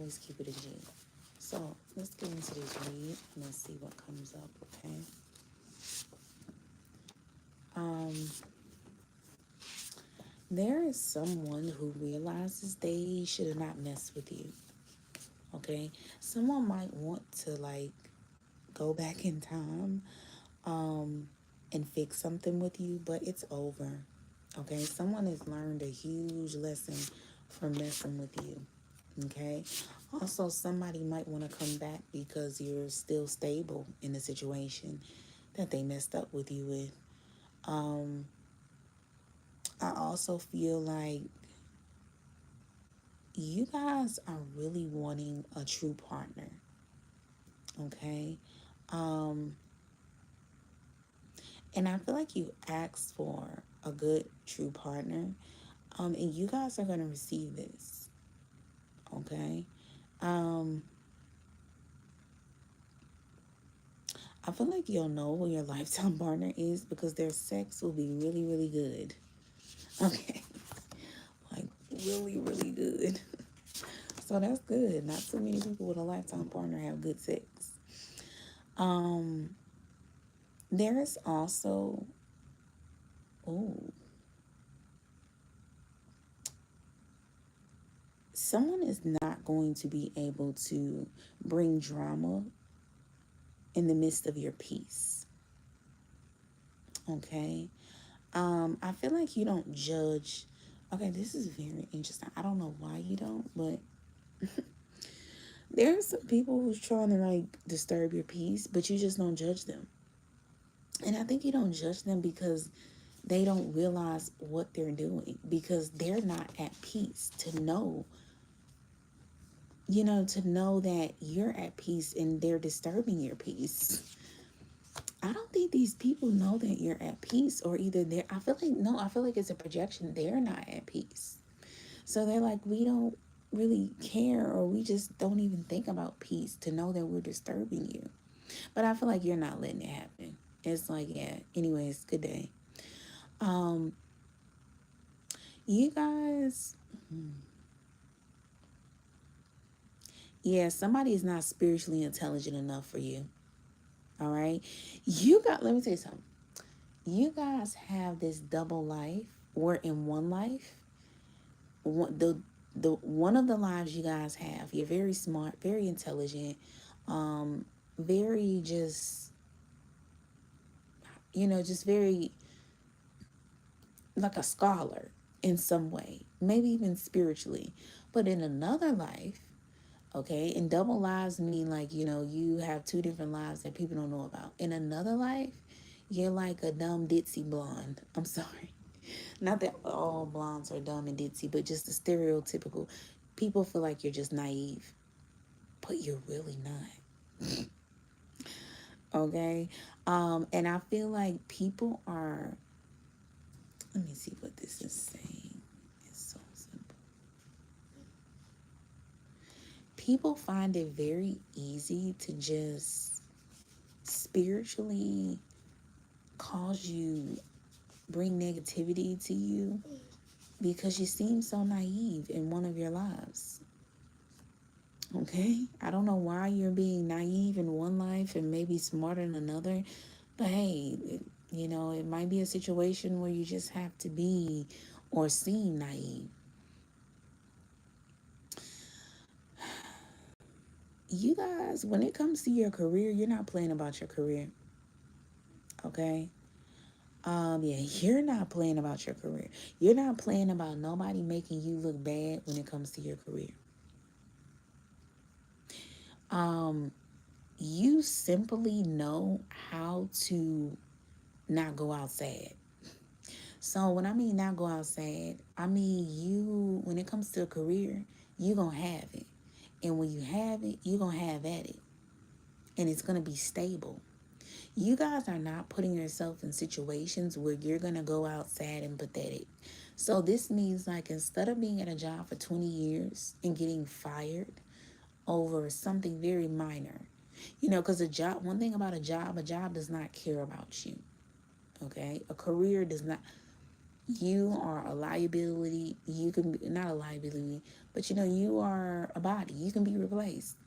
always keep it a G. So let's get into this read and let's see what comes up, okay? There is someone who realizes they should have not messed with you, okay? Someone might want to, like, go back in time and fix something with you, but it's over, okay? Someone has learned a huge lesson from messing with you, okay? Also, somebody might want to come back because you're still stable in the situation that they messed up with you with. I also feel like you guys are really wanting a true partner, okay? And I feel like you asked for a good, true partner, and you guys are going to receive this, okay? I feel like you'll know who your lifetime partner is because their sex will be really, really good, okay? Like, really, really good. So that's good. Not too many people with a lifetime partner have good sex. There is also, someone is not going to be able to bring drama in the midst of your peace. Okay? I feel like you don't judge. Okay, this is very interesting. I don't know why you don't, but there are some people who's trying to, like, disturb your peace, but you just don't judge them. And I think you don't judge them because they don't realize what they're doing, because they're not at peace to know, to know that you're at peace and they're disturbing your peace. I don't think these people know that you're at peace, or either I feel like it's a projection. They're not at peace. So they're like, we don't really care, or we just don't even think about peace to know that we're disturbing you. But I feel like you're not letting it happen. It's like, yeah, anyways, good day. You guys, yeah, somebody is not spiritually intelligent enough for you. All right? Let me tell you something. You guys have this double life, or in one life, one of the lives you guys have, you're very smart, very intelligent, very just very like a scholar in some way, maybe even spiritually. But in another life, okay, and double lives mean like, you have two different lives that people don't know about. In another life, you're like a dumb ditzy blonde. I'm sorry. Not that all blondes are dumb and ditzy, but just the stereotypical. People feel like you're just naive, but you're really not. Okay? And I feel like people are, let me see what this is saying. It's so simple. People find it very easy to just spiritually bring negativity to you because you seem so naive in one of your lives. Okay? I don't know why you're being naive in one life and maybe smarter in another, but hey, it might be a situation where you just have to be or seem naive. You guys, when it comes to your career, you're not playing about your career. Okay? Yeah, you're not playing about your career. You're not playing about nobody making you look bad when it comes to your career. You simply know how to not go out sad. So when I mean not go out sad, I mean when it comes to a career, you're going to have it. And when you have it, you're going to have at it. And it's going to be stable. You guys are not putting yourself in situations where you're going to go out sad and pathetic. So this means, like, instead of being at a job for 20 years and getting fired over something very minor, because one thing about a job does not care about you. Okay? A career does not. You are a liability. You can be, not a liability, but you are a body. You can be replaced.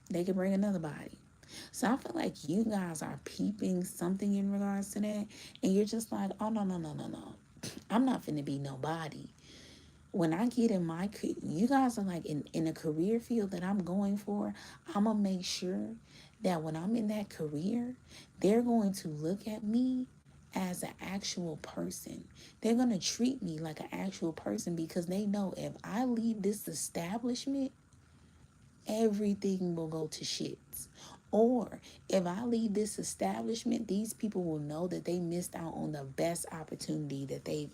They can bring another body. So I feel like you guys are peeping something in regards to that, and you're just like, oh no, no, no, no, no. I'm not finna be nobody. When I get in you guys are like in a career field that I'm going for, I'm gonna make sure that when I'm in that career, they're going to look at me as an actual person. They're gonna treat me like an actual person because they know if I leave this establishment, everything will go to shits. Or if I leave this establishment, these people will know that they missed out on the best opportunity that they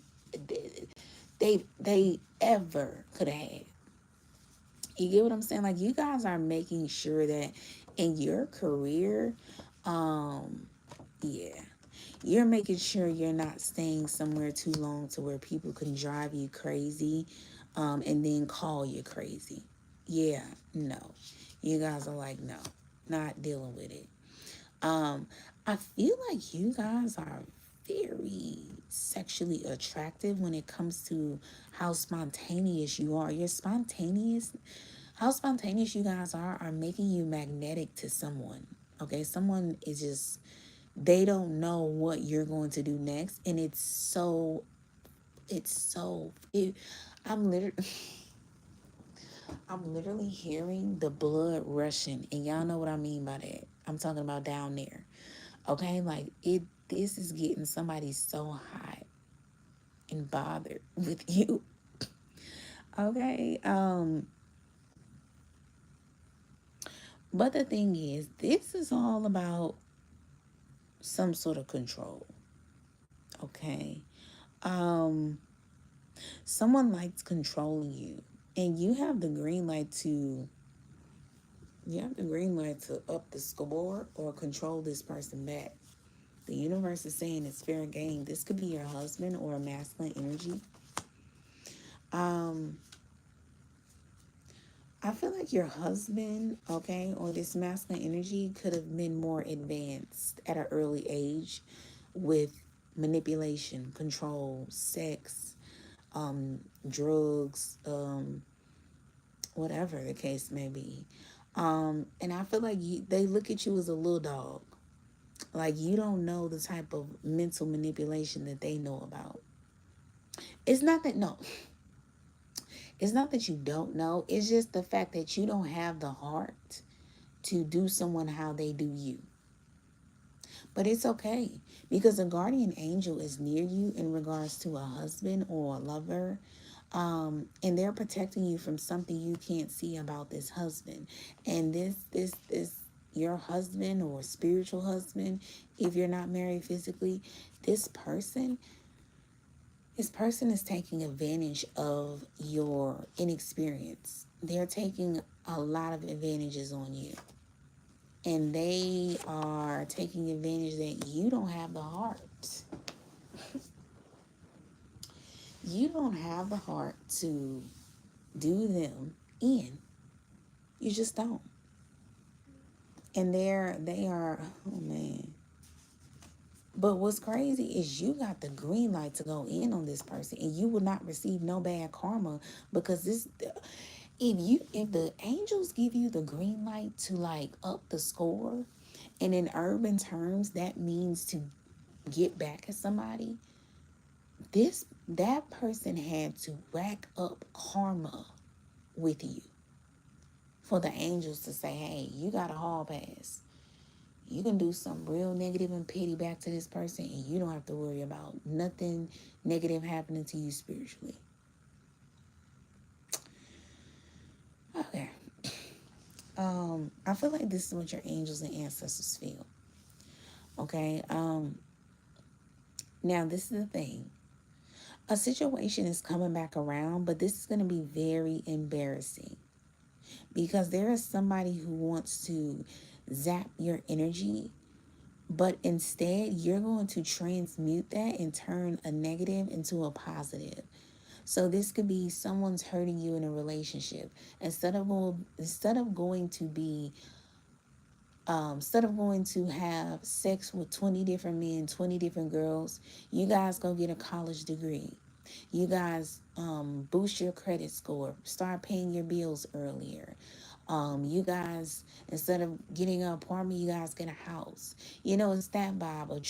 ever could have had. You get what I'm saying? Like, you guys are making sure that in your career, yeah, you're making sure you're not staying somewhere too long to where people can drive you crazy, and then call you crazy. Yeah, no. You guys are like, no, not dealing with it. I feel like you guys are very sexually attractive when it comes to how spontaneous you are. You're spontaneous. How spontaneous you guys are making you magnetic to someone. Okay, someone is just, they don't know what you're going to do next, and I'm literally I'm literally hearing the blood rushing, and y'all know what I mean by that. I'm talking about down there. Okay, like this is getting somebody so hot and bothered with you. Okay. But the thing is, this is all about some sort of control. Okay. Um Someone likes controlling you, and you have the green light to up the score or control this person back. The universe is saying it's fair game. This could be your husband or a masculine energy. Um, I feel like your husband, okay, or this masculine energy could have been more advanced at an early age with manipulation, control, sex, drugs, whatever the case may be. And I feel like they look at you as a little dog. Like, you don't know the type of mental manipulation that they know about. It's not that, no, it's not that you don't know. It's just the fact that you don't have the heart to do someone how they do you. But it's okay, because a guardian angel is near you in regards to a husband or a lover. And they're protecting you from something you can't see about this husband. And this your husband or spiritual husband, if you're not married physically, this person is taking advantage of your inexperience. They're taking a lot of advantages on you. And they are taking advantage that you don't have the heart. You don't have the heart to do them in. You just don't. And they are, oh man. But what's crazy is you got the green light to go in on this person, and you will not receive no bad karma, because if the angels give you the green light to like up the score, and in urban terms that means to get back at somebody, that person had to rack up karma with you for the angels to say, hey, you got a hall pass. You can do something real negative and petty back to this person, and you don't have to worry about nothing negative happening to you spiritually. Okay. I feel like this is what your angels and ancestors feel. Okay. Now this is the thing. A situation is coming back around, but this is going to be very embarrassing, because there is somebody who wants to zap your energy, but instead you're going to transmute that and turn a negative into a positive. So this could be someone's hurting you in a relationship. Instead of going to be Instead of going to have sex with 20 different men, 20 different girls, you guys go get a college degree. You guys boost your credit score, start paying your bills earlier. You guys, instead of getting an apartment, you guys get a house. It's that vibe of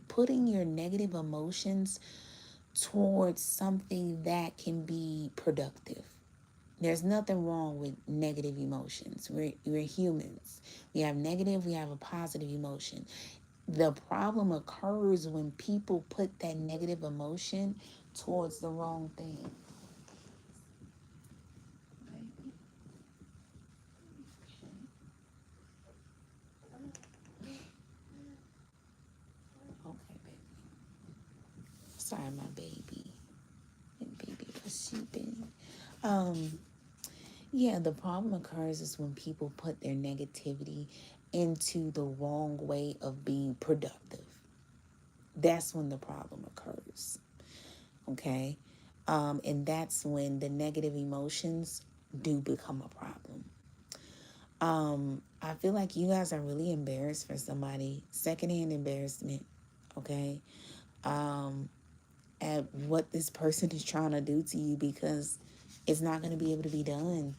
putting your negative emotions towards something that can be productive. There's nothing wrong with negative emotions. We're humans. We have negative, we have a positive emotion. The problem occurs when people put that negative emotion towards the wrong thing. Okay, baby. Sorry, my baby. My baby was sleeping. Yeah, the problem occurs is when people put their negativity into the wrong way of being productive. That's when the problem occurs. Okay? And that's when the negative emotions do become a problem. I feel like you guys are really embarrassed for somebody, secondhand embarrassment, okay, at what this person is trying to do to you, because it's not going to be able to be done.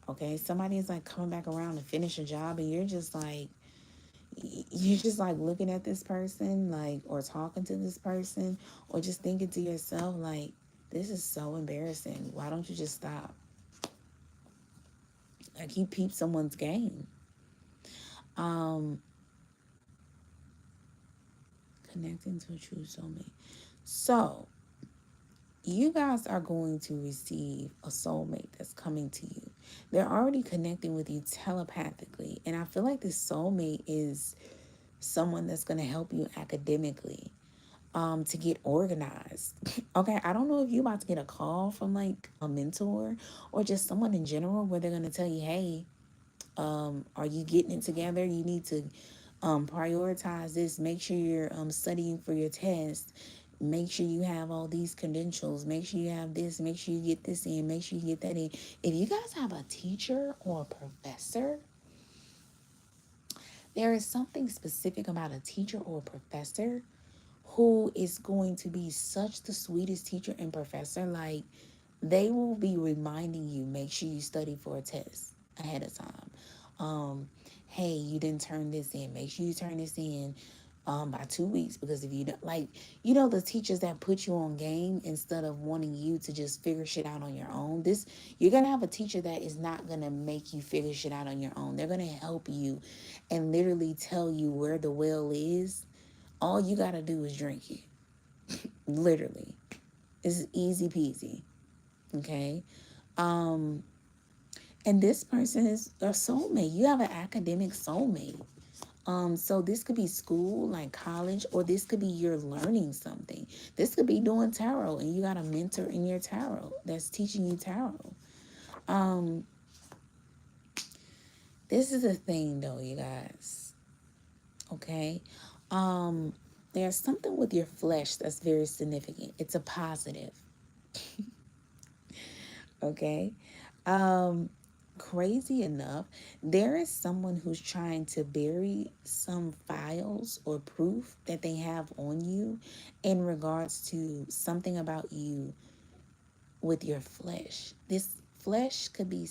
Okay, somebody is like coming back around to finish a job, and you're just like looking at this person, like, or talking to this person, or just thinking to yourself, like, this is so embarrassing. Why don't you just stop? Like, you peep someone's game. Connecting to a true soulmate. So, you guys are going to receive a soulmate that's coming to you. They're already connecting with you telepathically. And I feel like this soulmate is someone that's going to help you academically, to get organized. Okay, I don't know if you're about to get a call from like a mentor or just someone in general where they're going to tell you, hey, are you getting it together? You need to prioritize this. Make sure you're studying for your test. Make sure you have all these credentials. Make sure you have this. Make sure you get this in. Make sure you get that in. If you guys have a teacher or a professor, there is something specific about a teacher or a professor who is going to be such the sweetest teacher and professor. Like, they will be reminding you, make sure you study for a test ahead of time. Hey, you didn't turn this in. Make sure you turn this in by 2 weeks, because if you don't, like, the teachers that put you on game instead of wanting you to just figure shit out on your own. You're gonna have a teacher that is not gonna make you figure shit out on your own. They're gonna help you and literally tell you where the well is. All you gotta do is drink it. Literally. It's easy peasy. Okay. And this person is a soulmate. You have an academic soulmate. So this could be school, like college, or this could be you're learning something. This could be doing tarot, and you got a mentor in your tarot that's teaching you tarot. This is a thing, though, you guys. Okay. There's something with your flesh that's very significant. It's a positive. Okay. Crazy enough, there is someone who's trying to bury some files or proof that they have on you in regards to something about you with your flesh. This flesh could be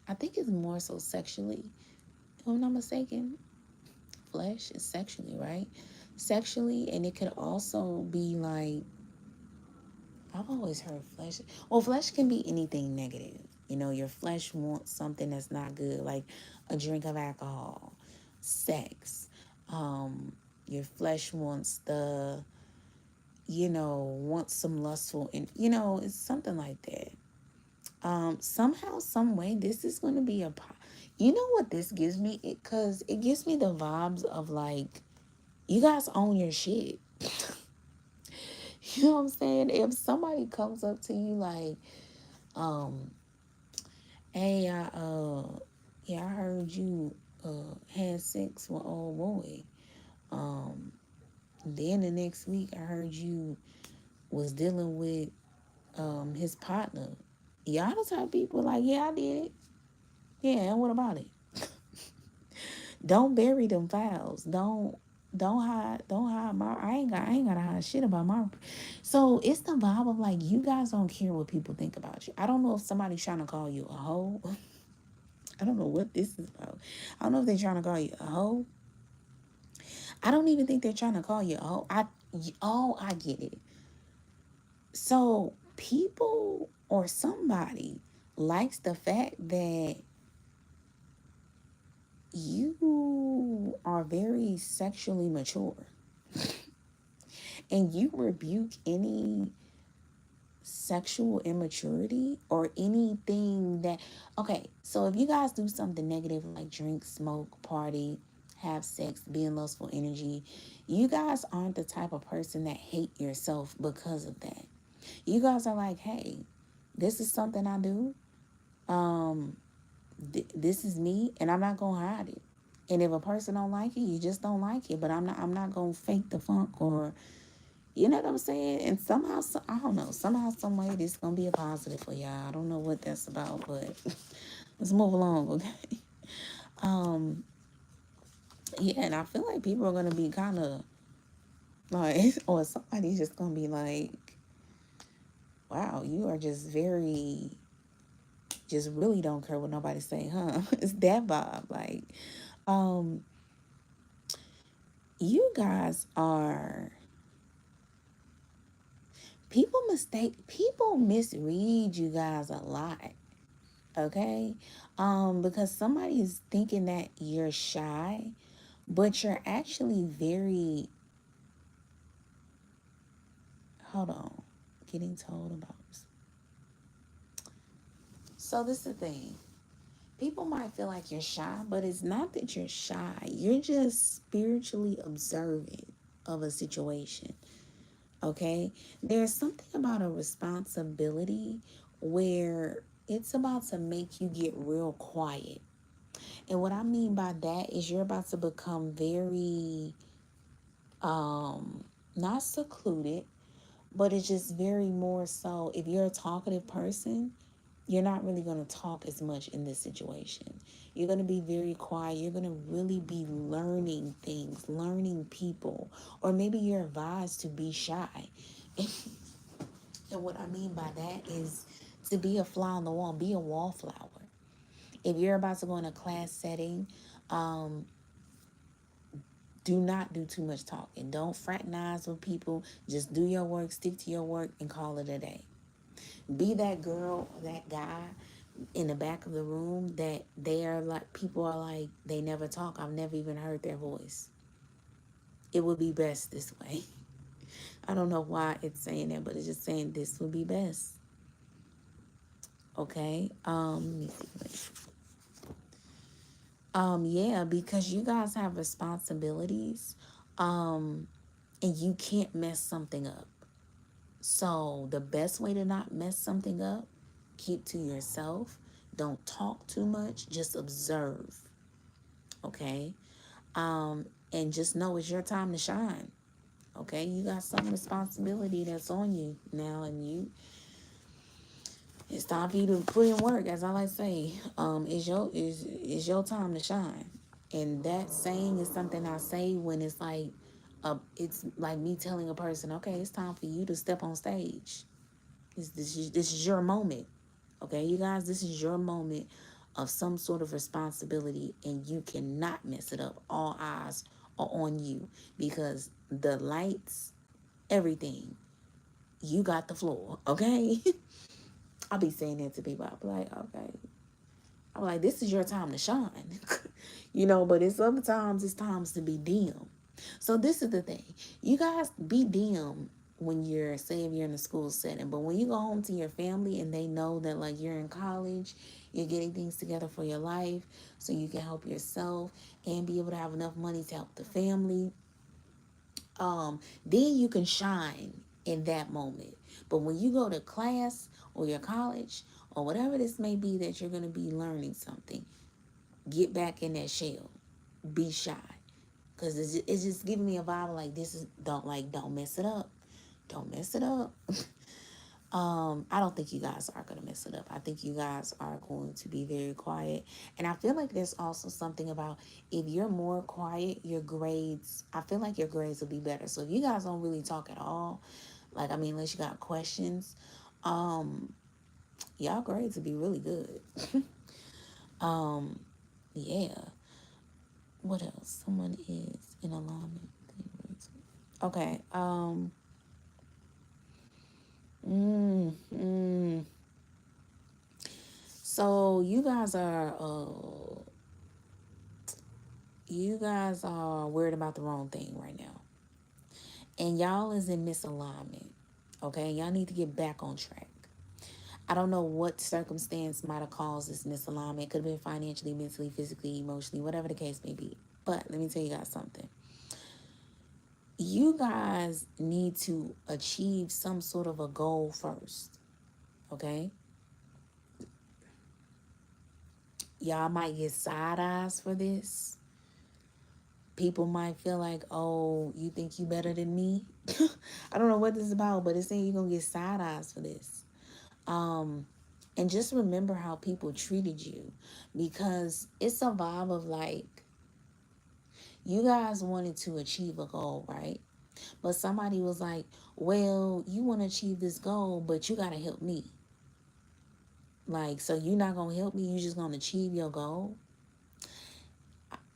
I think it's more so sexually, if I'm not mistaken. Flesh is sexually, right? Sexually, and it could also be like, I've always heard flesh. Well, flesh can be anything negative. Your flesh wants something that's not good, like a drink of alcohol, sex. Your flesh wants wants some lustful, and it's something like that. Somehow, some way, this is going to be you know what this gives me? Because it gives me the vibes of like, you guys own your shit. You know what I'm saying? If somebody comes up to you like, hey, yeah, I heard you had sex with old boy. Then the next week I heard you was dealing with his partner. Y'all the type of people like, yeah, I did it. Yeah, and what about it? Don't bury them files. Don't hide my I ain't gotta hide shit about my. So it's the vibe of like you guys don't care what people think about you. I don't know if somebody's trying to call you a hoe. I don't know what this is about. I don't know if they're trying to call you a hoe. I don't even think they're trying to call you a hoe. I get it. So people or somebody likes the fact that you are very sexually mature and you rebuke any sexual immaturity or anything that, okay, so if you guys do something negative like drink, smoke, party, have sex, be in lustful energy, you guys aren't the type of person that hate yourself because of that. You guys are like, hey, this is something I do. This is me, and I'm not gonna hide it. And if a person don't like it, you just don't like it. But I'm not gonna fake the funk, or you know what I'm saying. And somehow, I don't know. Somehow, some way, this gonna be a positive for y'all. I don't know what that's about, but let's move along, okay? Um, yeah, and I feel like people are gonna be kind of like, or somebody's just gonna be like, wow, you are just very, just really don't care what nobody say, huh? It's that vibe, like, um, you guys are, people misread you guys a lot, okay? Because somebody is thinking that you're shy, but you're actually very, hold on, getting told about this. So this is the thing. People might feel like you're shy, but it's not that you're shy. You're just spiritually observant of a situation. Okay? There's something about a responsibility where it's about to make you get real quiet. And what I mean by that is you're about to become very not secluded, but it's just very more so if you're a talkative person, you're not really going to talk as much in this situation. You're going to be very quiet. You're going to really be learning things, learning people, or maybe you're advised to be shy. And what I mean by that is to be a fly on the wall, be a wallflower. If you're about to go in a class setting, do not do too much talking. Don't fraternize with people. Just do your work, stick to your work, and call it a day. Be that girl or that guy in the back of the room that they are like, people are like, they never talk. I've never even heard their voice. It would be best this way. I don't know why it's saying that, but it's just saying this would be best. Okay. Let me see. Yeah, because you guys have responsibilities, and you can't mess something up. So the best way to not mess something up, keep to yourself. Don't talk too much. Just observe. Okay. And just know it's your time to shine. Okay. You got some responsibility that's on you now, and it's time for you to put in work. As I like to say, it's your time to shine. And that saying is something I say when it's like me telling a person, okay, it's time for you to step on stage. This is your moment. Okay, you guys, this is your moment of some sort of responsibility, and you cannot mess it up. All eyes are on you because the lights, everything, you got the floor. Okay. I'll be saying that to people. I'll be like, okay. I'm like, this is your time to shine. But it's sometimes it's times to be dim. So this is the thing. You guys be dim when say if you're in a school setting, but when you go home to your family and they know that like you're in college, you're getting things together for your life so you can help yourself and be able to have enough money to help the family, then you can shine in that moment. But when you go to class or your college or whatever this may be that you're going to be learning something, get back in that shell. Be shy. Because it's just giving me a vibe like don't mess it up. Don't mess it up. I don't think you guys are going to mess it up. I think you guys are going to be very quiet. And I feel like there's also something about if you're more quiet, your grades, I feel like your grades will be better. So if you guys don't really talk at all, like, I mean, unless you got questions, um, y'all grades will be really good. um, yeah. What else? Someone is in alignment. Okay. Mm, mm. So you guys are worried about the wrong thing right now. And y'all is in misalignment. Okay? Y'all need to get back on track. I don't know what circumstance might have caused this misalignment. It could have been financially, mentally, physically, emotionally, whatever the case may be. But let me tell you guys something. You guys need to achieve some sort of a goal first. Okay? Y'all might get side eyes for this. People might feel like, oh, you think you better than me? I don't know what this is about, but it's saying you're going to get side eyes for this. And just remember how people treated you, because it's a vibe of like, you guys wanted to achieve a goal, right? But somebody was like, well, you want to achieve this goal, but you got to help me. Like, so you're not going to help me. You just going to achieve your goal.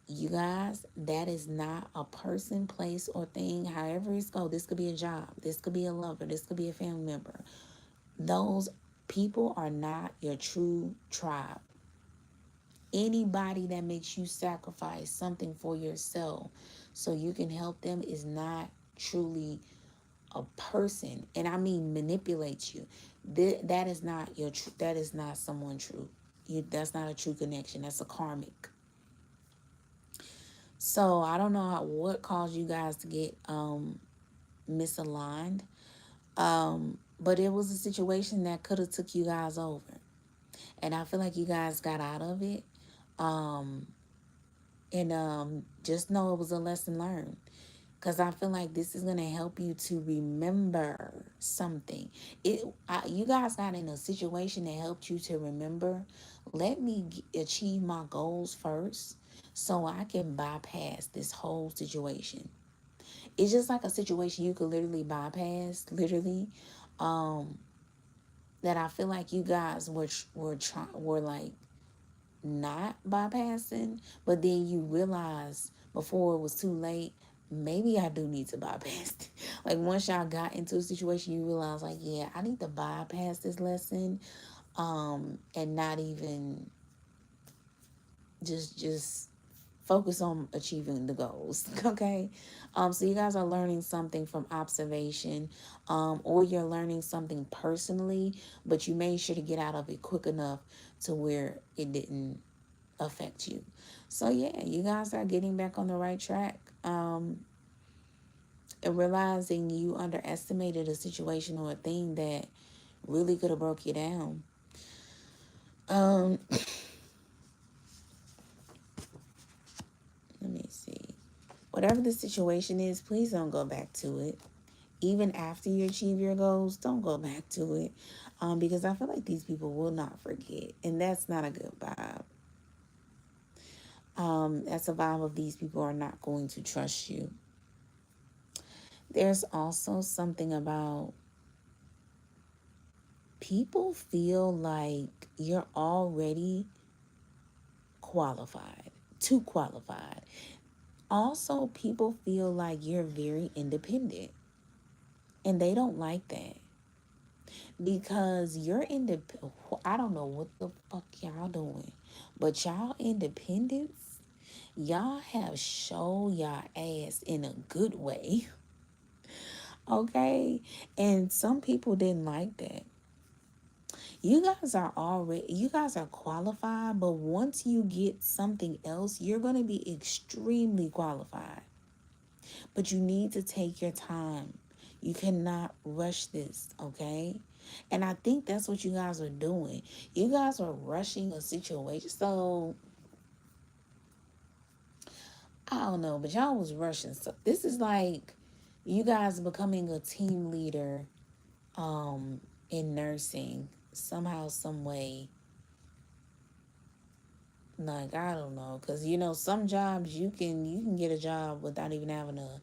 You guys, that is not a person, place, or thing. However it's go. This could be a job. This could be a lover. This could be a family member. Those people are not your true tribe. Anybody that makes you sacrifice something for yourself so you can help them is not truly a person. And I mean manipulate you. That is not your true. That is not someone true. That's not a true connection. That's a karmic. So I don't know what caused you guys to get misaligned. But it was a situation that could have took you guys over. And I feel like you guys got out of it. Um, and just know it was a lesson learned. Because I feel like this is going to help you to remember something. You guys got in a situation that helped you to remember, let me achieve my goals first so I can bypass this whole situation. It's just like a situation you could literally bypass, literally, um, that I feel like you guys were like not bypassing, but then you realize before it was too late, maybe I do need to bypass it. Like once y'all got into a situation, you realize like, yeah, I need to bypass this lesson, and not even just focus on achieving the goals. Okay. So you guys are learning something from observation, or you're learning something personally, but you made sure to get out of it quick enough to where it didn't affect you. So yeah, you guys are getting back on the right track. And realizing you underestimated a situation or a thing that really could have broke you down. Um, Let me see. Whatever the situation is, please don't go back to it. Even after you achieve your goals, don't go back to it. Because I feel like these people will not forget. And that's not a good vibe. That's a vibe of these people are not going to trust you. There's also something about people feel like you're already qualified, too qualified. Also, people feel like you're very independent, and they don't like that because you're independent. I don't know what the fuck y'all doing, but y'all independence, y'all have show y'all ass in a good way. Okay, and some people didn't like that. You guys are qualified, but once you get something else, you're going to be extremely qualified. But you need to take your time. You cannot rush this, okay? And I think that's what you guys are doing. You guys are rushing a situation. So, I don't know, but y'all was rushing. So, this is like you guys becoming a team leader in nursing somehow, some way. Like, I don't know, because you know some jobs you can get a job without even having a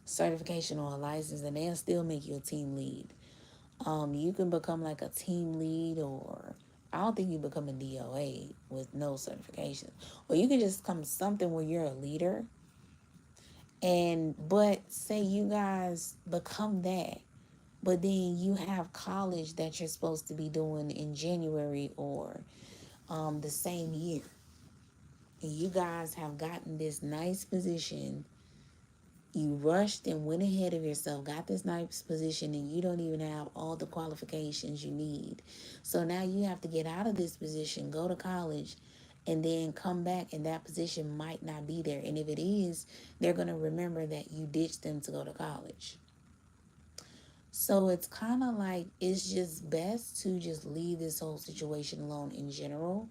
certification or a license, and they'll still make you a team lead. You can become like a team lead, or I don't think you become a DOA with no certification, or you can just come something where you're a leader. And but say you guys become that, but then you have college that you're supposed to be doing in January or the same year, and you guys have gotten this nice position. You rushed and went ahead of yourself, got this nice position, and you don't even have all the qualifications you need. So now you have to get out of this position, go to college, and then come back, and that position might not be there. And if it is, they're going to remember that you ditched them to go to college. So it's kind of like it's just best to just leave this whole situation alone in general,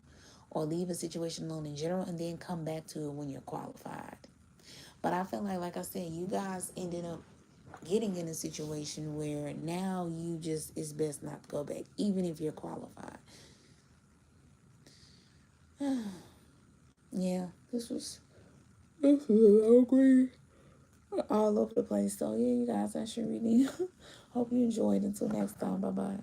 or leave a situation alone in general, and then come back to it when you're qualified. But I feel like I said, you guys ended up getting in a situation where now you just, it's best not to go back, even if you're qualified. Yeah, this was ugly, all over the place. So yeah, you guys, I should really hope you enjoyed. Until next time, bye bye.